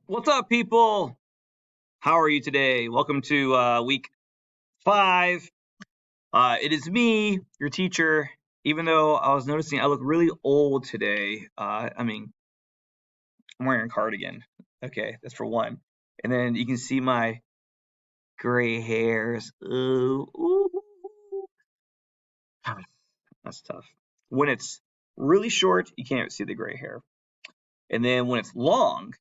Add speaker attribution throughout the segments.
Speaker 1: What's up, people? How are you today? Welcome to week 5. It is me, your teacher. Even though I was noticing I look really old today. I'm wearing a cardigan. Okay, that's for one. And then you can see my gray hairs. Ooh. That's tough. When it's really short, you can't see the gray hair. And then when it's long,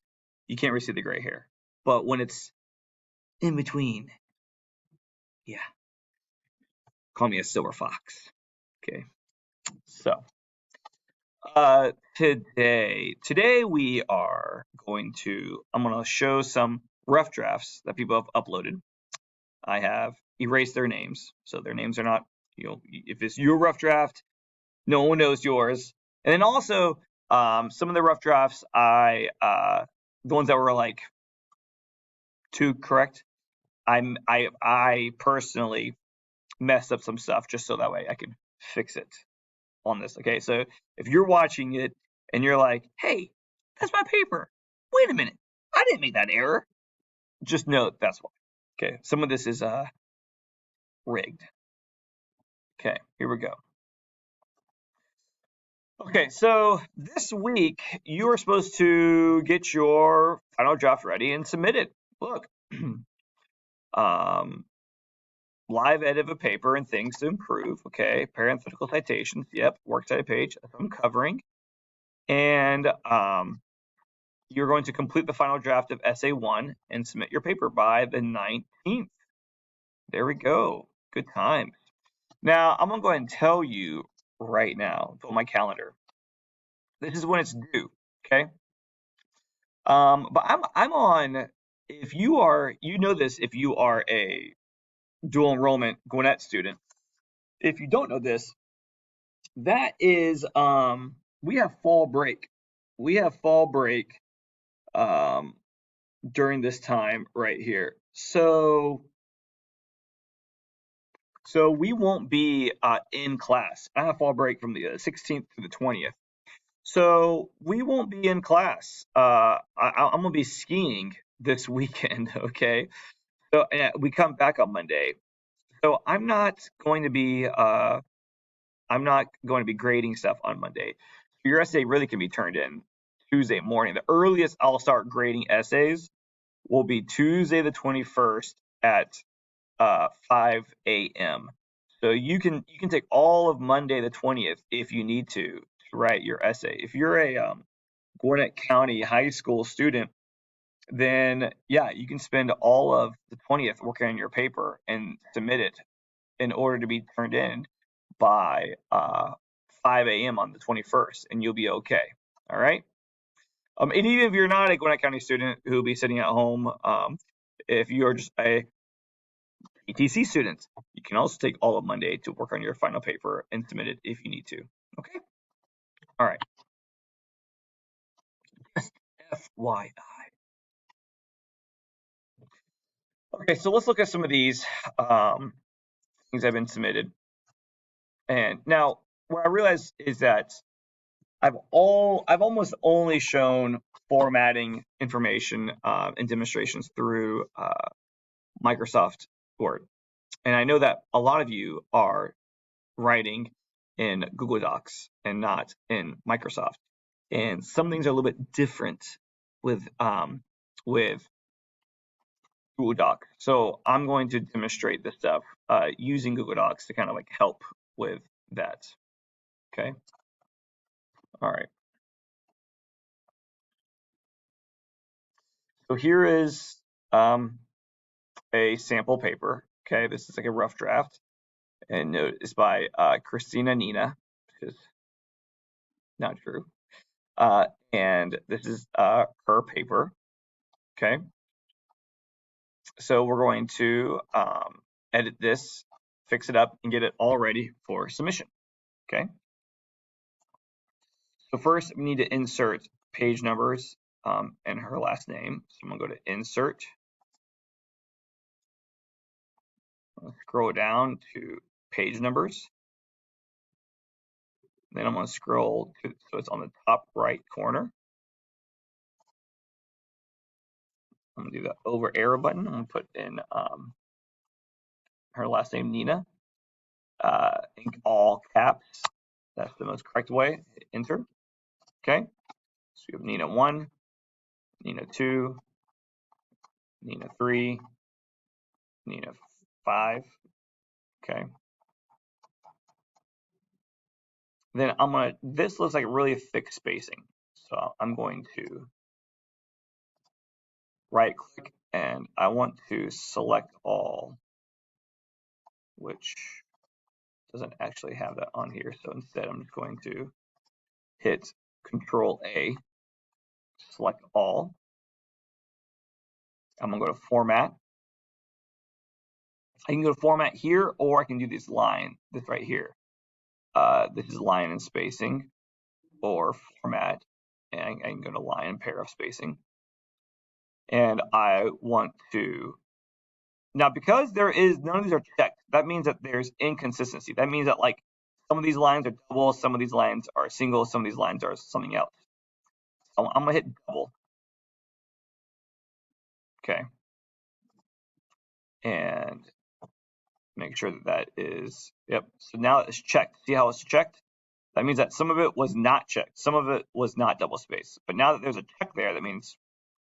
Speaker 1: you can't really see the gray hair. But when it's in between, yeah, call me a silver fox. Okay. So, today we are I'm going to show some rough drafts that people have uploaded. I have erased their names, so their names are not, if it's your rough draft, no one knows yours. And then also, some of the rough drafts, the ones that were like too correct, I personally messed up some stuff just so that way I can fix it on this. Okay, so if you're watching it and you're like, hey, that's my paper. Wait a minute. I didn't make that error. Just know that's why. Okay, some of this is rigged. Okay, here we go. Okay, so this week you are supposed to get your final draft ready and submit it. Look, um, live edit of a paper and things to improve. Okay, parenthetical citations. Yep, works cited page. That's what I'm covering. And you're going to complete the final draft of Essay 1 and submit your paper by the 19th. There we go. Good times. Now, I'm going to go ahead and tell you right now, on my calendar, this is when it's due, okay? But I'm on, if you are, you know this, if you are a dual enrollment Gwinnett student. If you don't know this, that is, we have fall break. We have fall break um, during this time right here. So we won't be in class. I have fall break from the 16th to the 20th. So we won't be in class. I'm gonna be skiing this weekend. Okay. So we come back on Monday. So I'm not going to be grading stuff on Monday. Your essay really can be turned in Tuesday morning. The earliest I'll start grading essays will be Tuesday the 21st at 5 a.m. So you can take all of Monday the 20th if you need to write your essay. If you're a Gwinnett County high school student, then yeah, you can spend all of the 20th working on your paper and submit it in order to be turned in by 5 a.m. on the 21st, and you'll be okay. All right. And even if you're not a Gwinnett County student who'll be sitting at home, if you're just a ETC students, you can also take all of Monday to work on your final paper and submit it if you need to. Okay. All right. Just FYI. Okay, so let's look at some of these things that have been submitted. And now, what I realize is that I've almost only shown formatting information and demonstrations through Microsoft Word, and I know that a lot of you are writing in Google Docs and not in Microsoft, and some things are a little bit different with Google Docs. So I'm going to demonstrate this stuff using Google Docs to kind of like help with that. Okay. All right. So here is a sample paper. Okay, this is like a rough draft, and it's by Christina Nina, which is not true. And this is her paper. Okay, so we're going to edit this, fix it up, and get it all ready for submission. Okay, so first we need to insert page numbers and her last name. So I'm gonna go to insert, scroll down to page numbers. Then I'm going to scroll to, so it's on the top right corner. I'm gonna do the over arrow button. I'm gonna put in her last name, Nina. In all caps. That's the most correct way. Hit enter. Okay. So we have Nina 1, Nina 2, Nina 3, Nina 5. Okay. Then I'm gonna. This looks like really thick spacing, so I'm going to right click and I want to select all, which doesn't actually have that on here. So instead, I'm just going to hit Control A, select all. I'm gonna go to Format. I can go to Format here, or I can do this line, this right here. This is line and spacing, or Format, and I can go to line and paragraph spacing. And I want to, now because there is, none of these are checked, that means that there's inconsistency. That means that like some of these lines are double, some of these lines are single, some of these lines are something else. So I'm gonna hit double. Okay. And make sure that that is, yep. So now it's checked. See how it's checked? That means that some of it was not checked. Some of it was not double spaced. But now that there's a check there, that means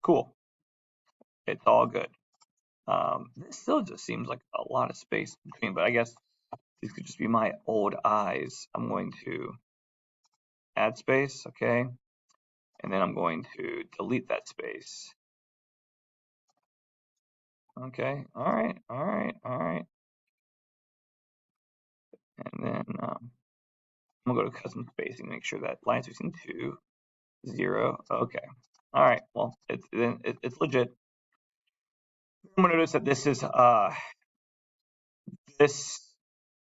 Speaker 1: cool. It's all good. This still just seems like a lot of space between, but I guess these could just be my old eyes. I'm going to add space, okay? And then I'm going to delete that space. Okay, all right. And then I'm gonna go to custom spacing, make sure that line spacing 2, 0, okay. All right, well, it's legit. I'm gonna notice that this is our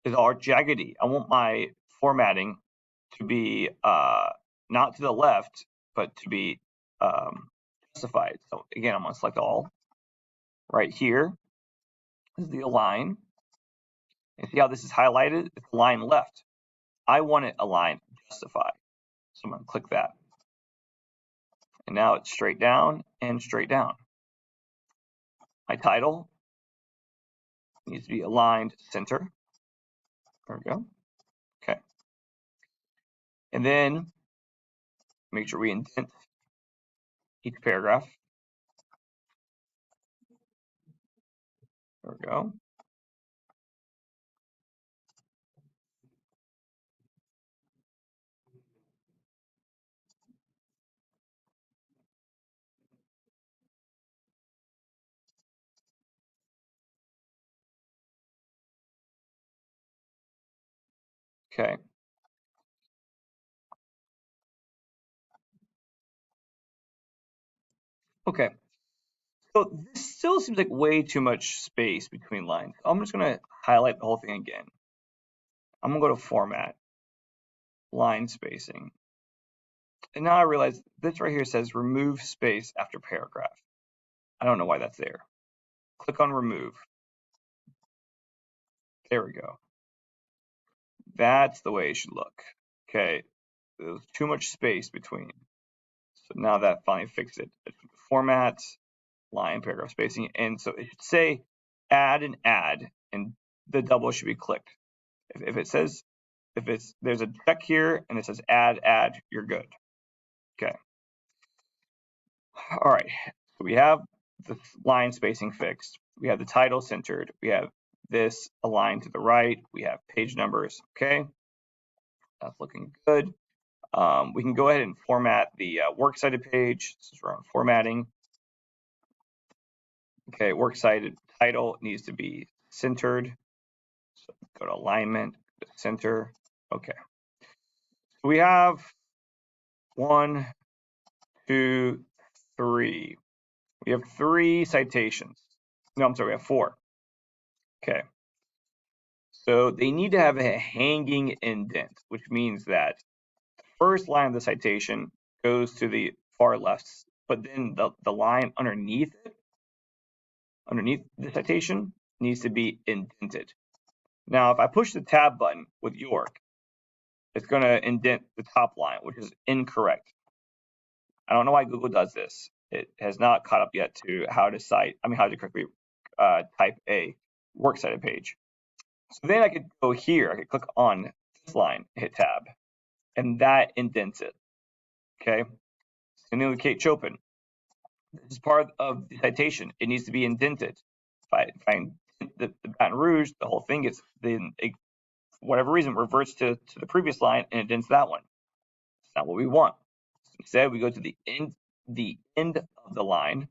Speaker 1: jaggedy. I want my formatting to be not to the left, but to be justified. So again, I'm gonna select all. Right here is the align. And see how this is highlighted? It's align left. I want it aligned justify. So I'm gonna click that. And now it's straight down and straight down. My title needs to be aligned center. There we go. Okay. And then make sure we indent each paragraph. There we go. Okay. Okay. So this still seems like way too much space between lines. I'm just gonna highlight the whole thing again. I'm gonna go to Format, Line Spacing. And now I realize this right here says remove space after paragraph. I don't know why that's there. Click on remove. There we go. That's the way it should look. Okay, there's too much space between. So now that finally fixed it. Format, line, paragraph spacing, and so it should say add, and the double should be clicked. If it says, there's a check here and it says add, you're good. Okay. All right. So we have the line spacing fixed. We have the title centered. We have this aligned to the right. We have page numbers. Okay. That's looking good. We can go ahead and format the works cited page. This is around formatting. Okay, works cited title needs to be centered. So go to alignment, center. Okay. So we have 1, 2, 3. We have 3 citations. No, I'm sorry, we have 4. Okay. So they need to have a hanging indent, which means that the first line of the citation goes to the far left, but then the line underneath it, underneath the citation, needs to be indented. Now, if I push the tab button with York, it's going to indent the top line, which is incorrect. I don't know why Google does this. it has not caught up yet to how to correctly type a works cited page. So then I could go here, I could click on this line, hit tab, and that indents it. Okay. Same thing with Kate Chopin. This is part of the citation. It needs to be indented. If I indent the Baton Rouge, the whole thing gets, then it, for whatever reason, reverts to the previous line and indents that one. It's not what we want. Instead, we go to the end of the line,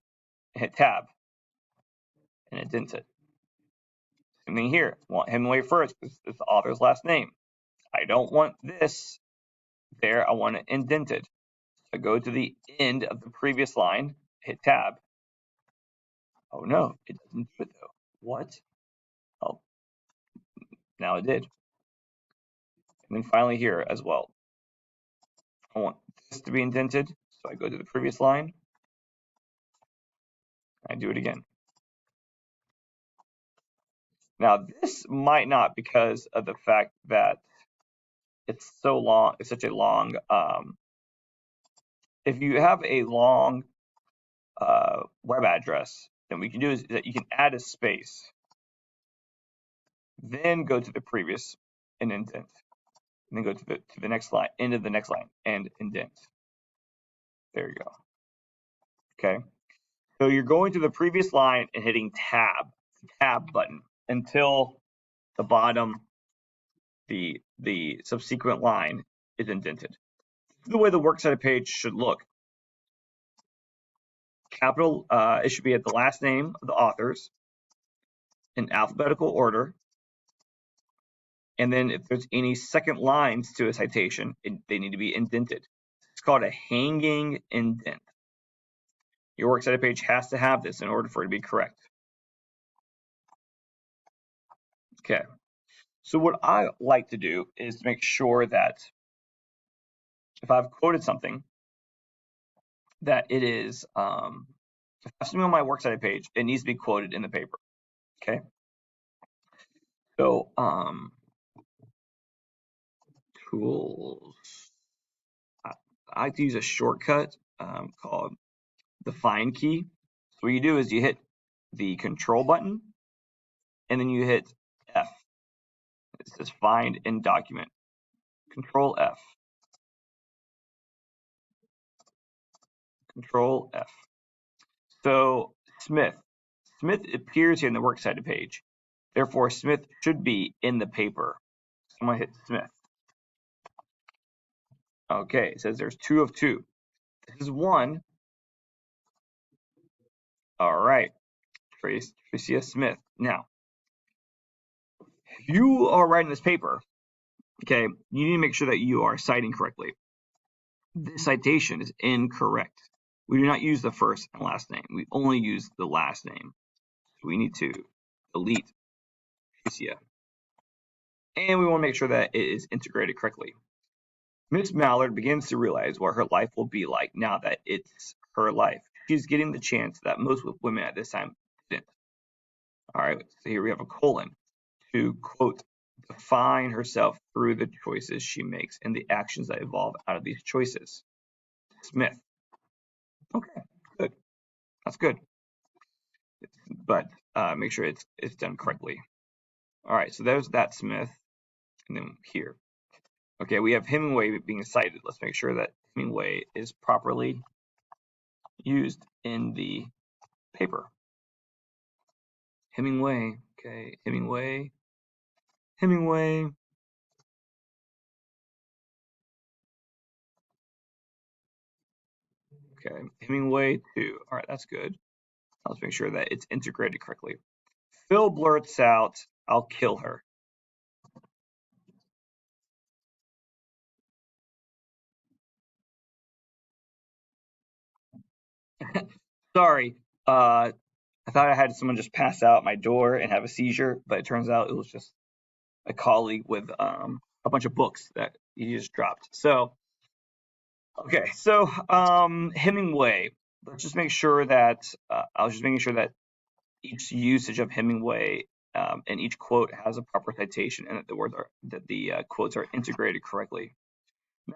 Speaker 1: hit tab, and indent it. Same thing here. I want Hemingway first because it's the author's last name. I don't want this there. I want it indented. So go to the end of the previous line, hit tab. Oh no, it doesn't do it though. What? Oh, now it did. And then finally here as well. I want this to be indented. So I go to the previous line. I do it again. Now this might not because of the fact that it's so long, it's such a long, if you have a long web address, then what you can do is that you can add a space, then go to the previous and indent, and then go to the next line, end of the next line, and indent. There you go. Okay. So you're going to the previous line and hitting tab button until the bottom, the subsequent line is indented. This is the way the works cited page should look. Capital, it should be at the last name of the authors in alphabetical order. And then if there's any second lines to a citation, they need to be indented. It's called a hanging indent. Your works cited page has to have this in order for it to be correct. Okay. So what I like to do is to make sure that if I've quoted something, that it is, if I have something on my works cited page, it needs to be quoted in the paper. Okay. So tools. I like to use a shortcut called the find key. So what you do is you hit the control button and then you hit F. It says find in document. Control F. Control F. So Smith appears here in the works cited page. Therefore, Smith should be in the paper. So I'm going to hit Smith. Okay, it says there's 2 of 2. This is 1. All right, Tricia Smith. Now, if you are writing this paper, okay, you need to make sure that you are citing correctly. This citation is incorrect. We do not use the first and last name. We only use the last name. So we need to delete Tricia. And we want to make sure that it is integrated correctly. Miss Mallard begins to realize what her life will be like now that it's her life. She's getting the chance that most women at this time didn't. All right, so here we have a colon to, quote, define herself through the choices she makes and the actions that evolve out of these choices. Smith. Okay, good. That's good. But make sure it's done correctly. All right, so there's that Smith. And then here. Okay, we have Hemingway being cited. Let's make sure that Hemingway is properly used in the paper. Hemingway, okay, Hemingway. Okay, Hemingway 2. All right, that's good. Let's make sure that it's integrated correctly. Phil blurts out, "I'll kill her." Sorry, I thought I had someone just pass out my door and have a seizure, but it turns out it was just a colleague with a bunch of books that he just dropped. So, okay, so Hemingway. Let's just make sure that I was just making sure that each usage of Hemingway and each quote has a proper citation and that the words are quotes are integrated correctly.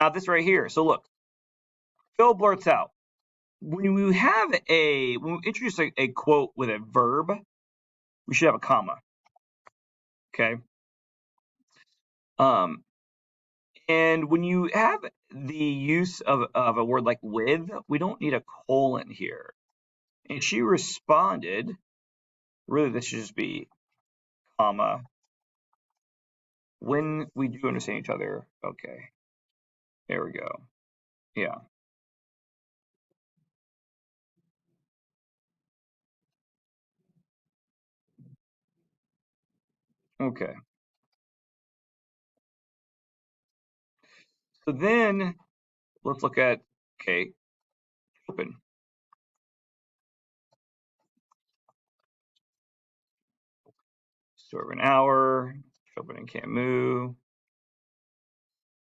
Speaker 1: Now this right here. So look, Phil blurts out, when we introduce a quote with a verb, we should have a comma. Okay. And when you have the use of a word like with, we don't need a colon here. And she responded, really this should just be comma, when we do understand each other. Okay. There we go. Yeah. Okay. So then let's look at, okay, open. So over an hour, Chopin and Camus.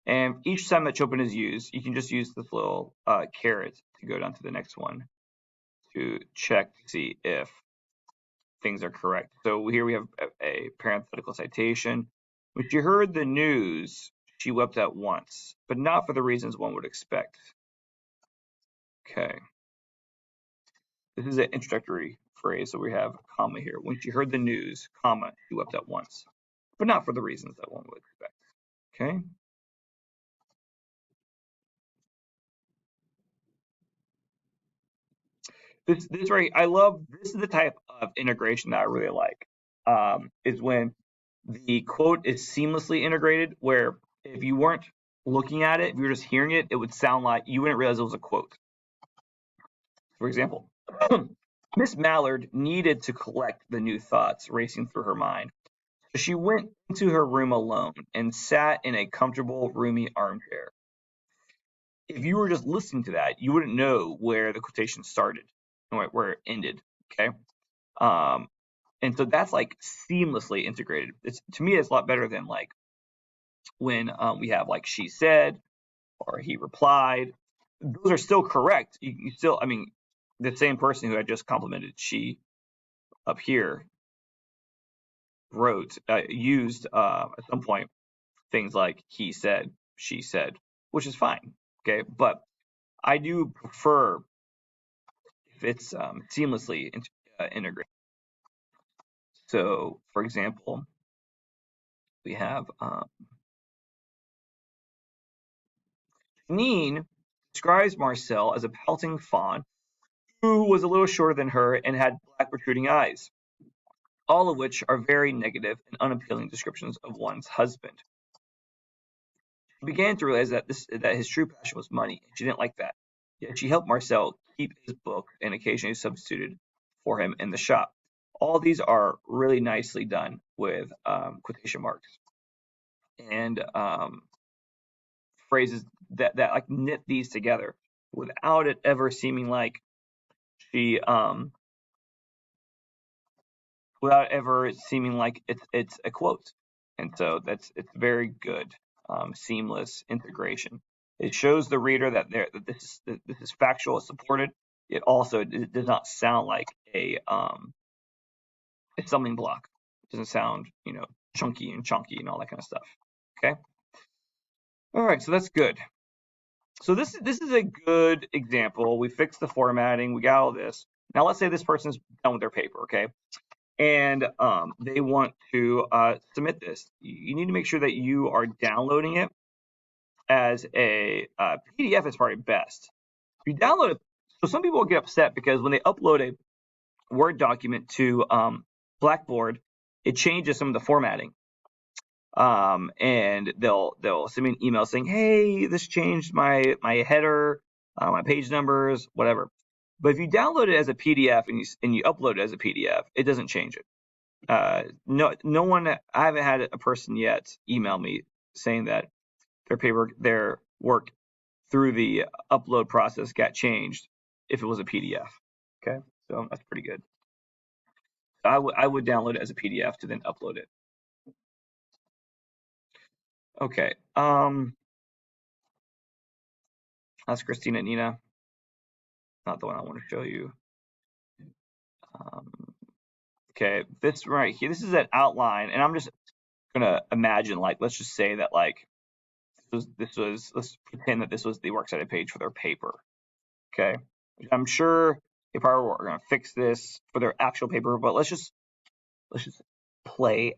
Speaker 1: And each time that Chopin is used, you can just use this little caret to go down to the next one to check to see if things are correct. So here we have a parenthetical citation. When she heard the news, she wept at once, but not for the reasons one would expect. Okay. This is an introductory phrase, so we have a comma here. When she heard the news, comma, she wept at once, but not for the reasons that one would expect. Okay. This right, I love this is the type of integration that I really like. Is when the quote is seamlessly integrated, where if you weren't looking at it, if you were just hearing it, it would sound like you wouldn't realize it was a quote. For example, Miss Mallard needed to collect the new thoughts racing through her mind. So she went into her room alone and sat in a comfortable, roomy armchair. If you were just listening to that, you wouldn't know where the quotation started and where it ended. Okay. Um, and so that's like seamlessly integrated. It's to me, it's a lot better than like when we have like she said or he replied. Those are still correct. You still, I mean, the same person who I just complimented she up here wrote used at some point things like he said, she said, which is fine. Okay, but I do prefer if it's seamlessly integrated. So, for example, we have Janine describes Marcel as a pouting fawn who was a little shorter than her and had black protruding eyes, all of which are very negative and unappealing descriptions of one's husband. She began to realize that his true passion was money, and she didn't like that. Yet she helped Marcel keep his book and occasionally substituted for him in the shop. All these are really nicely done with quotation marks and phrases that like knit these together without it ever seeming like she without ever seeming like it's a quote. And so it's very good, seamless integration. It shows the reader that this is factual, supported. It does not sound like a stumbling block. It doesn't sound chunky and chunky and all that kind of stuff. Okay. All right, so that's good. So this is a good example. We fixed the formatting. We got all this. Now let's say this person's done with their paper. Okay, and they want to submit this. You need to make sure that you are downloading it as a PDF is probably best. If you download it, so some people get upset because when they upload a Word document to Blackboard, it changes some of the formatting. And they'll send me an email saying, "Hey, this changed my header, my page numbers, whatever." But if you download it as a PDF and you upload it as a PDF, it doesn't change it. No one, I haven't had a person yet email me saying that their work through the upload process got changed if it was a PDF. Okay, so that's pretty good. I would download it as a PDF to then upload it. Okay. That's Christina Nina. Not the one I want to show you. Um, okay, this right here. This is an outline, and I'm just gonna imagine like let's just say that like let's pretend that this was the works cited page for their paper. Okay. I'm sure they probably are going to fix this for their actual paper, but let's just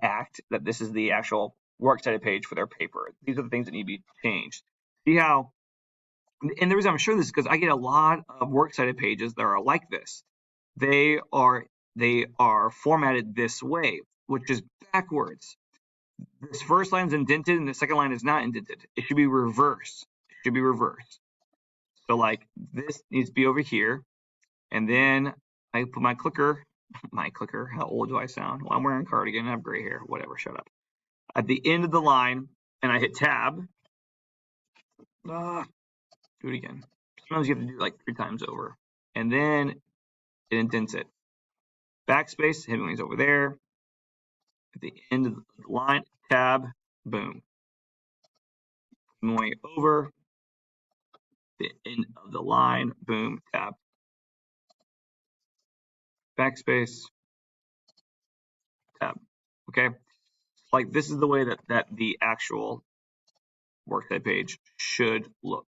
Speaker 1: act that this is the actual works cited page for their paper. These are the things that need to be changed. See how, and the reason I'm sure this is because I get a lot of works cited pages that are like this. They are formatted this way, which is backwards. This first line is indented and the second line is not indented. It should be reversed. It should be reversed. So like this needs to be over here, and then I put my clicker. How old do I sound? Well, I'm wearing a cardigan. I have gray hair. Whatever. Shut up. At the end of the line, and I hit tab. Do it again. Sometimes you have to do it like 3 times over, and then it indents it. Backspace, hidden wings over there. At the end of the line, tab, boom. Going over the end of the line, boom, tab. Backspace, tab. Okay, like this is the way that the actual works cited page should look.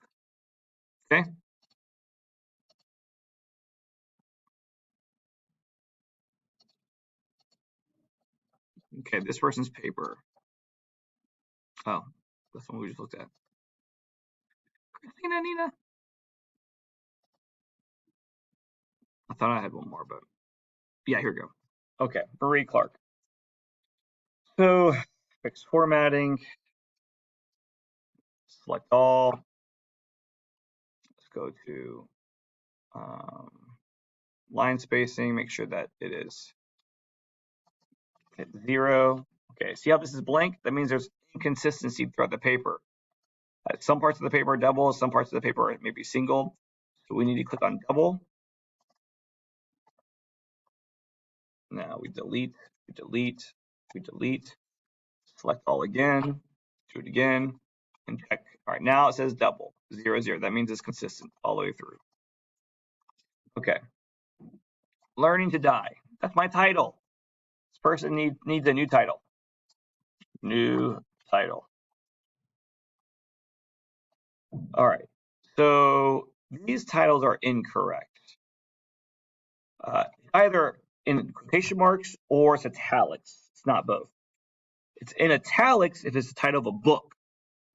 Speaker 1: Okay. Okay, this person's paper. Oh, that's the one we just looked at. Christina, Nina. I thought I had one more, but yeah, here we go. Okay, Marie Clark. So fix formatting. Select all. Let's go to line spacing. Make sure that it is at 0. Okay, see how this is blank? That means there's inconsistency throughout the paper. Some parts of the paper are double, some parts of the paper are maybe single. So we need to click on double. Now we delete, select all again, do it again, and check. All right, now it says double, 0, 0. That means it's consistent all the way through. Okay. Learning to Die. That's my title. This person needs a new title. New title. All right. So these titles are incorrect. Either in quotation marks or it's italics. It's not both. It's in italics if it's the title of a book.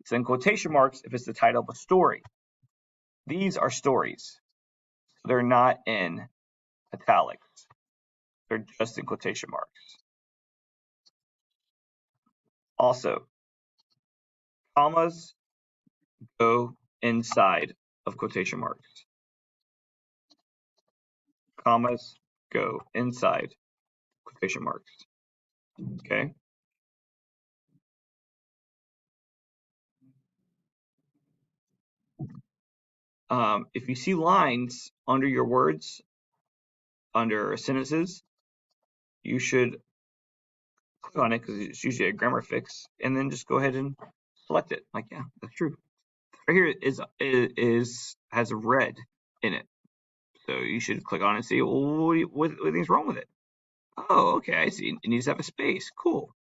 Speaker 1: It's in quotation marks if it's the title of a story. These are stories. So they're not in italics. They're just in quotation marks. Also, commas go inside of quotation marks. Commas go inside quotation marks. Okay. If you see lines under your words, under sentences, you should click on it because it's usually a grammar fix, and then just go ahead and select it. Like, yeah, that's true. Right here has a red in it, so you should click on it and see, well, what wrong with it? Oh, okay, I see. It needs to have a space. Cool.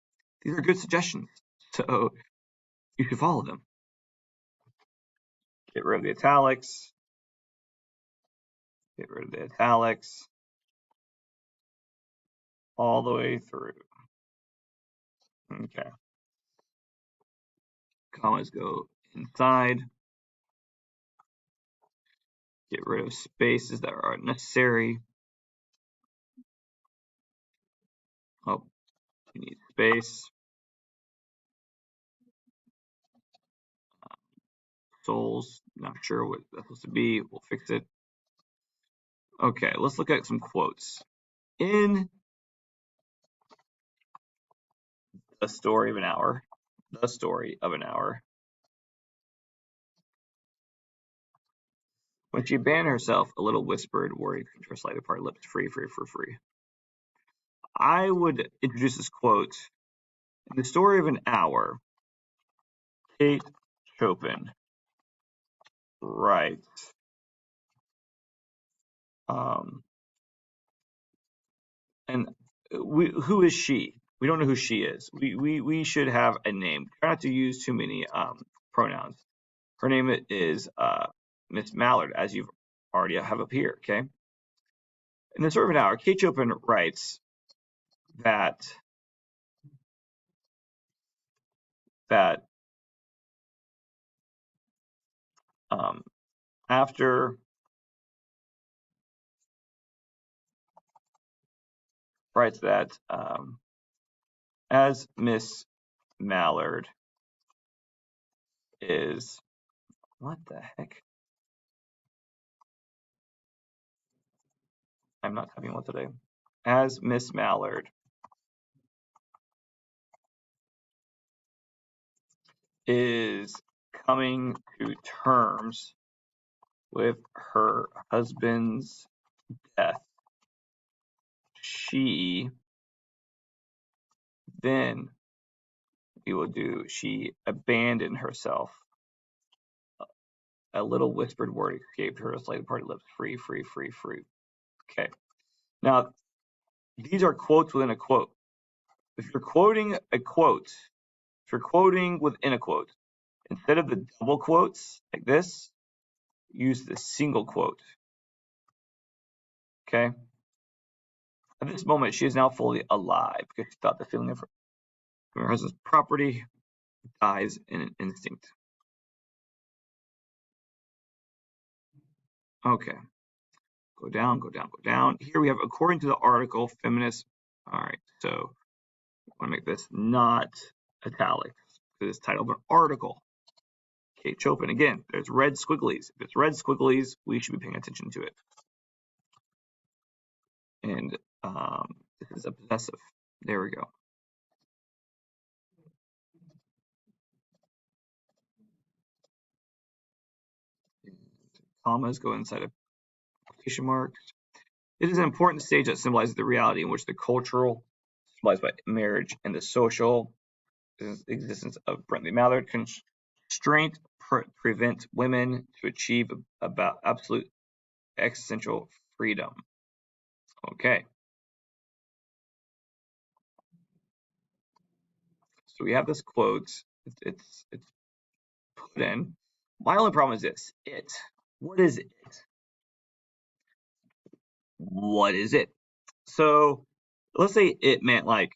Speaker 1: These are good suggestions, so you should follow them. Get rid of the italics. Get rid of the italics. All the way through. Okay. Commas go inside. Get rid of spaces that are unnecessary. Oh, you need space. Souls, not sure what that's supposed to be. We'll fix it. Okay, let's look at some quotes. In The Story of an Hour, The Story of an Hour, when she abandoned herself, a little whispered, worried, her slightly apart lips, free, free, free, free. I would introduce this quote. In The Story of an Hour, Kate Chopin writes, and who is she? We don't know who she is. We should have a name. Try not to use too many pronouns. Her name is Miss Mallard, as you've already have up here, okay? In the servant hour, Kate Chopin writes that after writes that as Miss Mallard is, what the heck? I'm not typing well today. As Miss Mallard is coming to terms with her husband's death, she then she abandoned herself. A little whispered word escaped her, a slight parted lips. Free, free, free, free. Okay. Now, these are quotes within a quote. If you're quoting a quote, if you're quoting within a quote, instead of the double quotes like this, use the single quote. Okay. At this moment, she is now fully alive because she thought the feeling of her husband's property dies in an instinct. Okay. Go down, go down, go down. Here we have, according to the article, feminist. All right. So I want to make this not italics because it's titled an article. Kate Chopin. Again, there's red squigglies. If it's red squigglies, we should be paying attention to it. And this is a possessive. There we go. Commas go inside of quotation marks. It is an important stage that symbolizes the reality in which the cultural, symbolized by marriage, and the social existence of Brentley Mallard constraint prevent women to achieve about absolute existential freedom. Okay. So we have this quote. It's put in. My only problem is this. It. What is it? What is it? So let's say it meant like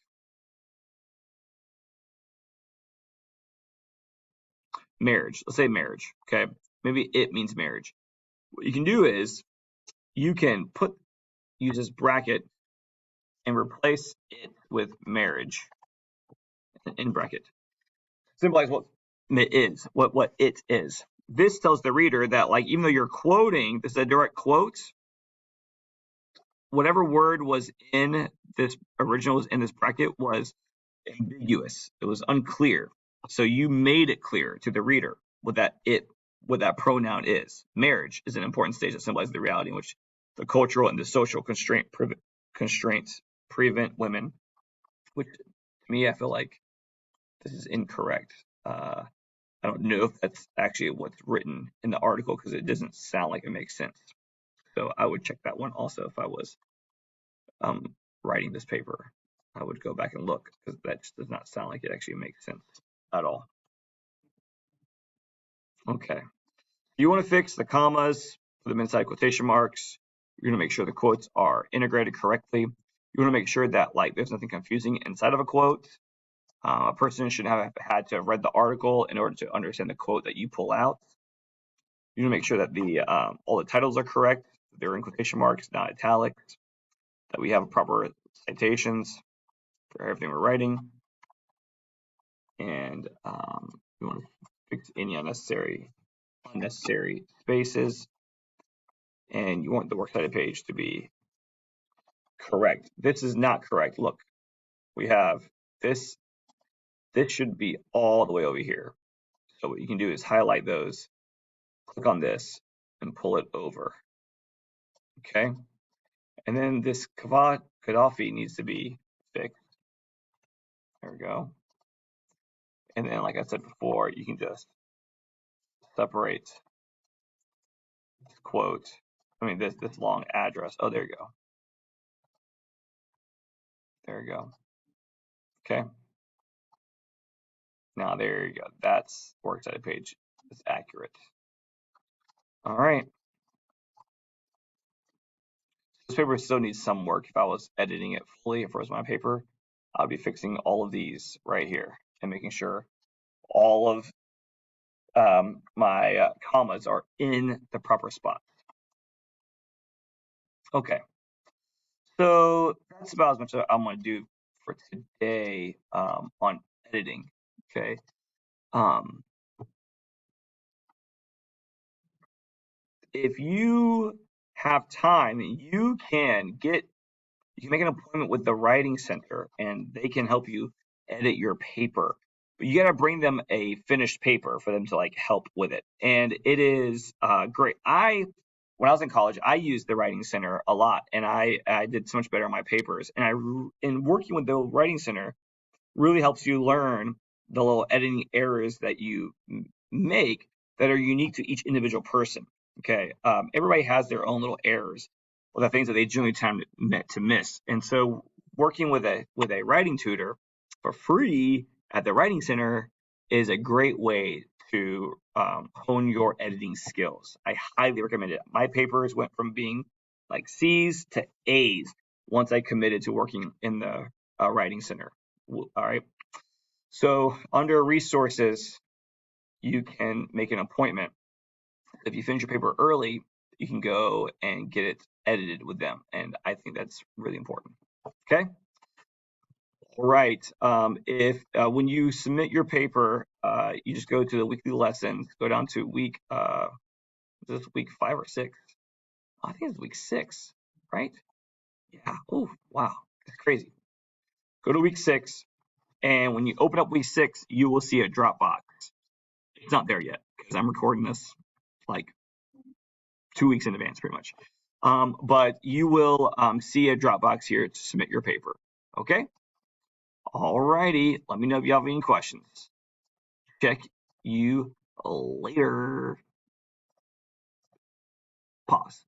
Speaker 1: marriage. Let's say marriage. Okay. Maybe it means marriage. What you can do is you can use this bracket and replace it with marriage in bracket. Symbolize what it is, what it is. This tells the reader that, like, even though you're quoting, this is a direct quote, whatever word was in this original in this bracket was ambiguous. It was unclear. So you made it clear to the reader what that pronoun is. Marriage is an important stage that symbolizes the reality in which the cultural and the social constraints prevent women, which to me, I feel like this is incorrect. I don't know if that's actually what's written in the article because it doesn't sound like it makes sense. So I would check that one also if I was writing this paper. I would go back and look because that just does not sound like it actually makes sense at all. Okay. You want to fix the commas, put them inside quotation marks. You're going to make sure the quotes are integrated correctly. You want to make sure that, like, there's nothing confusing inside of a quote. A person should have had to have read the article in order to understand the quote that you pull out. You want to make sure that the all the titles are correct. They're in quotation marks, not italics. That we have proper citations for everything we're writing. And we want to fix any unnecessary spaces. And you want the works cited page to be correct. This is not correct. Look, we have this. This should be all the way over here. So what you can do is highlight those, click on this, and pull it over. Okay. And then this Gaddafi needs to be fixed. There we go. And then, like I said before, you can just separate this quote. I mean, this long address. Oh, there you go. There you go. Okay. Now there you go. That's works cited page is accurate. All right. this paper still needs some work. If I was editing it fully, if it was my paper, I'd be fixing all of these right here and making sure all of my commas are in the proper spot. Okay, so that's about as much as I'm going to do for today on editing. Okay. If you have time, you can make an appointment with the writing center and they can help you edit your paper. But you got to bring them a finished paper for them to like help with it. And it is great. When I was in college, I used the writing center a lot and I did so much better on my papers. And in working with the writing center really helps you learn the little editing errors that you make that are unique to each individual person. Okay, everybody has their own little errors or the things that they generally tend to miss. And so, working with a writing tutor for free at the writing center is a great way to hone your editing skills. I highly recommend it. My papers went from being like C's to A's once I committed to working in the writing center. All right. So under resources, you can make an appointment. If you finish your paper early, you can go and get it edited with them. And I think that's really important. Okay. All right. If when you submit your paper, you just go to the weekly lessons, go down to week, is this week 5 or 6? I think it's week 6, right? Yeah. Oh, wow. That's crazy. Go to week 6. And when you open up week 6, you will see a Dropbox. It's not there yet because I'm recording this like 2 weeks in advance, pretty much. But you will see a Dropbox here to submit your paper. Okay. All righty. Let me know if you have any questions. Check you later. Pause.